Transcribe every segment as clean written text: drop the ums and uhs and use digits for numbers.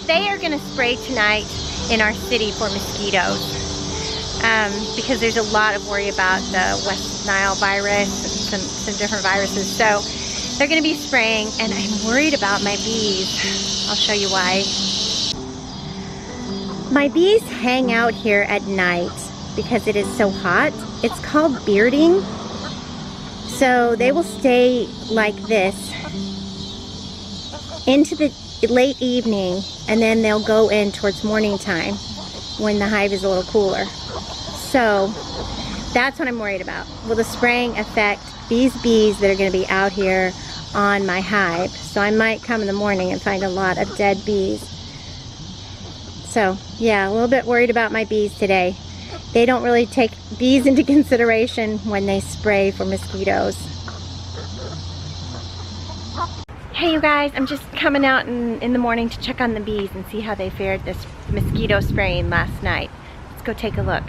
they are gonna spray tonight in our city for mosquitoes. Because there's a lot of worry about the West Nile virus and some different viruses. So they're gonna be spraying, and I'm worried about my bees. I'll show you why. My bees hang out here at night because it is so hot. It's called bearding. So they will stay like this into the late evening, and then they'll go in towards morning time when the hive is a little cooler. So that's what I'm worried about. Will the spraying affect these bees that are going to be out here on my hive? So I might come in the morning and find a lot of dead bees. So yeah, a little bit worried about my bees today. They don't really take bees into consideration when they spray for mosquitoes. Hey you guys, I'm just coming out in the morning to check on the bees and see how they fared this mosquito spraying last night. Let's go take a look.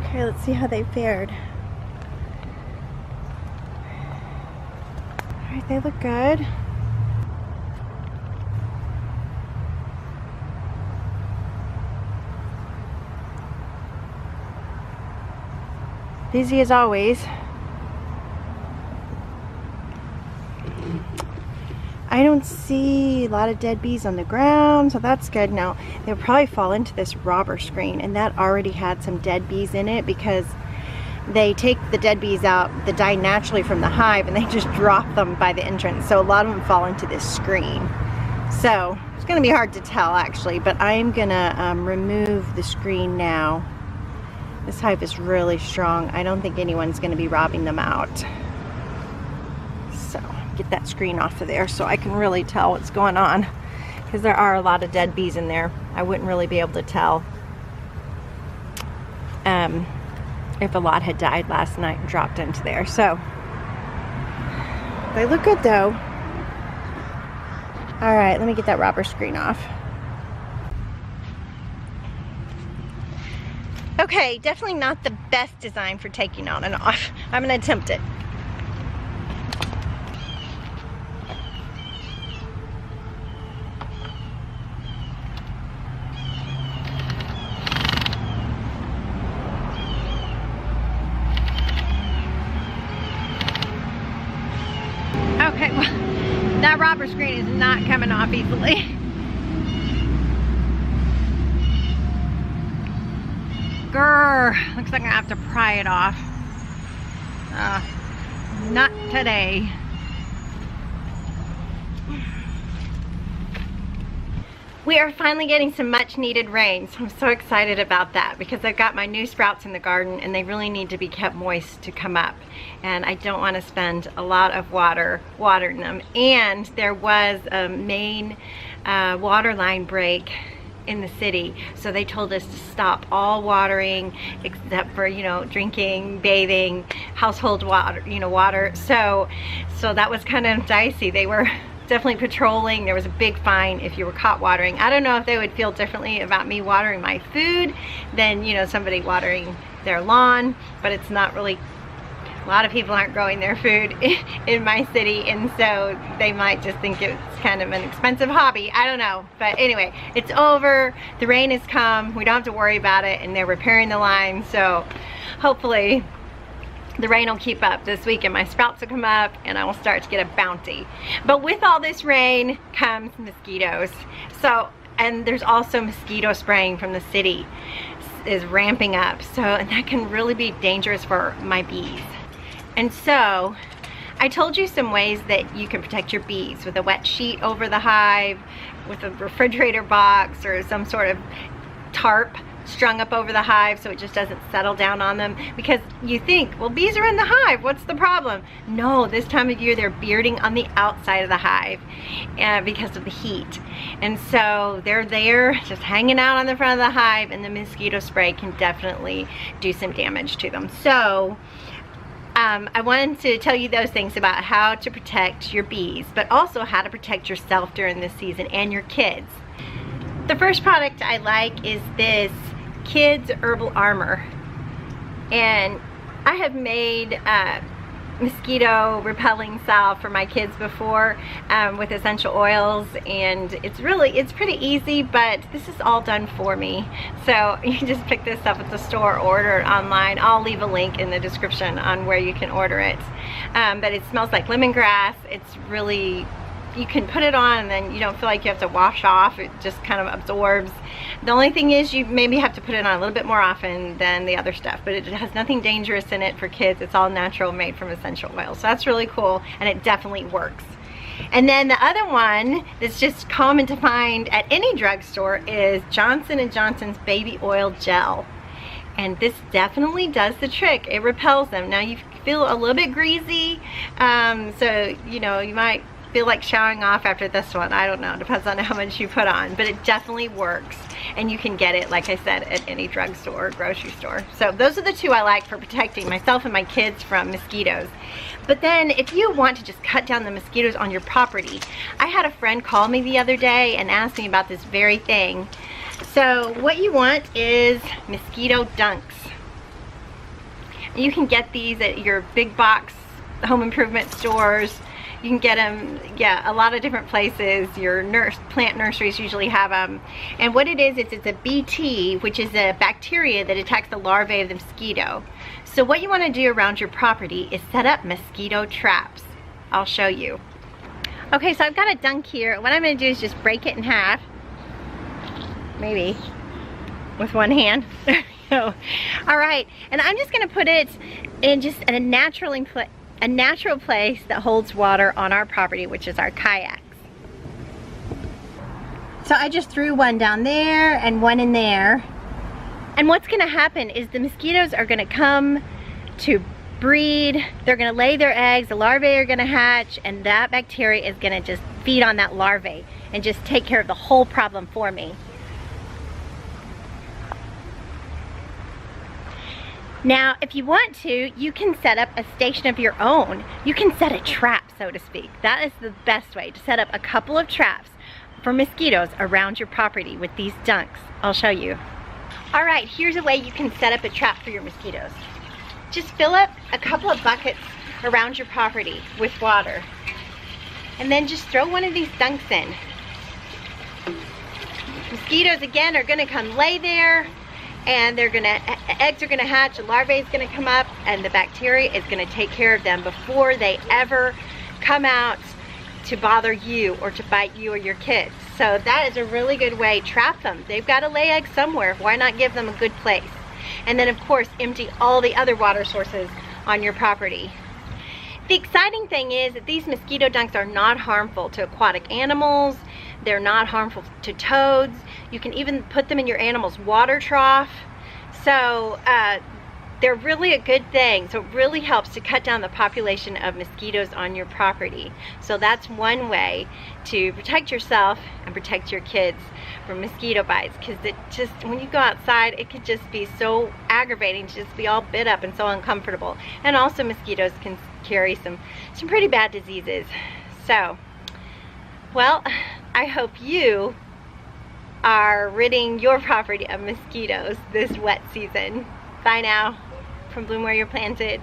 Okay, let's see how they fared. Alright, they look good. Busy as always. I don't see a lot of dead bees on the ground, so that's good. Now, they'll probably fall into this robber screen, and that already had some dead bees in it because they take the dead bees out that die naturally from the hive, and they just drop them by the entrance. So a lot of them fall into this screen. So it's gonna be hard to tell actually, but I'm gonna remove the screen now. This hive is really strong. I don't think anyone's gonna be robbing them out. So get that screen off of there so I can really tell what's going on, because there are a lot of dead bees in there. I wouldn't really be able to tell if a lot had died last night and dropped into there. So they look good though. All right, let me get that robber screen off. Okay, definitely not the best design for taking on and off. I'm gonna attempt it. Okay, well, that robber screen is not coming off easily. Grr, looks like I have to pry it off. Not today. We are finally getting some much needed rain, so I'm so excited about that because I've got my new sprouts in the garden and they really need to be kept moist to come up, and I don't want to spend a lot of water watering them. And there was a main water line break in the city, so they told us to stop all watering except for, you know, drinking, bathing, household water, you know, water. So that was kind of dicey. They were definitely patrolling. There was a big fine if you were caught watering. I don't know if they would feel differently about me watering my food than, you know, somebody watering their lawn, but it's not really, a lot of people aren't growing their food in my city, and so they might just think it's kind of an expensive hobby. I don't know, but anyway, it's over. The rain has come. We don't have to worry about it, and they're repairing the line, so hopefully the rain will keep up this week and my sprouts will come up and I will start to get a bounty. But with all this rain comes mosquitoes. So, and there's also mosquito spraying from the city is ramping up. So, and that can really be dangerous for my bees. And so I told you some ways that you can protect your bees with a wet sheet over the hive, with a refrigerator box or some sort of tarp strung up over the hive so it just doesn't settle down on them. Because you think, well, bees are in the hive, what's the problem? No, this time of year they're bearding on the outside of the hive because of the heat. And so they're there just hanging out on the front of the hive, and the mosquito spray can definitely do some damage to them. So I wanted to tell you those things about how to protect your bees, but also how to protect yourself during this season and your kids. The first product I like is this Kids Herbal Armor, and I have made mosquito repelling salve for my kids before with essential oils, and it's pretty easy, but this is all done for me. So you can just pick this up at the store or order it online. I'll leave a link in the description on where you can order it. But it smells like lemongrass. It's really, you can put it on and then you don't feel like you have to wash off. It just kind of absorbs. The only thing is you maybe have to put it on a little bit more often than the other stuff, but it has nothing dangerous in it for kids. It's all natural, made from essential oils. So that's really cool, and it definitely works. And then the other one that's just common to find at any drugstore is Johnson & Johnson's baby oil gel. And this definitely does the trick. It repels them. Now you feel a little bit greasy, so you know, you might feel like showering off after this one. I don't know, depends on how much you put on, but it definitely works. And you can get it, like I said, at any drugstore or grocery store. So those are the two I like for protecting myself and my kids from mosquitoes. But then if you want to just cut down the mosquitoes on your property, I had a friend call me the other day and ask me about this very thing. So what you want is mosquito dunks. You can get these at your big box home improvement stores. You can get them, yeah, a lot of different places. Your plant nurseries usually have them. And what it is, it's a BT, which is a bacteria that attacks the larvae of the mosquito. So what you want to do around your property is set up mosquito traps. I'll show you. Okay, so I've got a dunk here. What I'm going to do is just break it in half. Maybe with one hand. There we go. All right, and I'm just going to put it in just a natural place that holds water on our property, which is our kayaks. So I just threw one down there and one in there. And what's gonna happen is the mosquitoes are gonna come to breed, they're gonna lay their eggs, the larvae are gonna hatch, and that bacteria is gonna just feed on that larvae and just take care of the whole problem for me. Now, if you want to, you can set up a station of your own. You can set a trap, so to speak. That is the best way, to set up a couple of traps for mosquitoes around your property with these dunks. I'll show you. All right, here's a way you can set up a trap for your mosquitoes. Just fill up a couple of buckets around your property with water, and then just throw one of these dunks in. Mosquitoes, again, are gonna come lay there, and eggs are gonna hatch, the larvae is gonna come up, and the bacteria is gonna take care of them before they ever come out to bother you or to bite you or your kids. So that is a really good way. Trap them. They've got to lay eggs somewhere. Why not give them a good place? And then of course empty all the other water sources on your property. The exciting thing is that these mosquito dunks are not harmful to aquatic animals. They're not harmful to toads. You can even put them in your animal's water trough. So they're really a good thing. So it really helps to cut down the population of mosquitoes on your property. So that's one way to protect yourself and protect your kids from mosquito bites, because it just, when you go outside, it could just be so aggravating to just be all bit up and so uncomfortable. And also mosquitoes can carry some pretty bad diseases. So, well, I hope you are ridding your property of mosquitoes this wet season. Bye now, from Bloom Where You're Planted.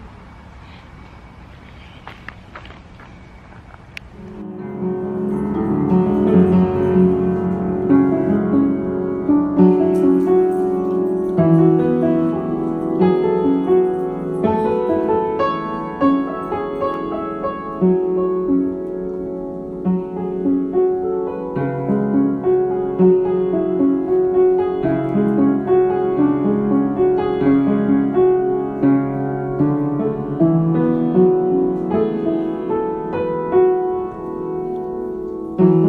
Mm-hmm.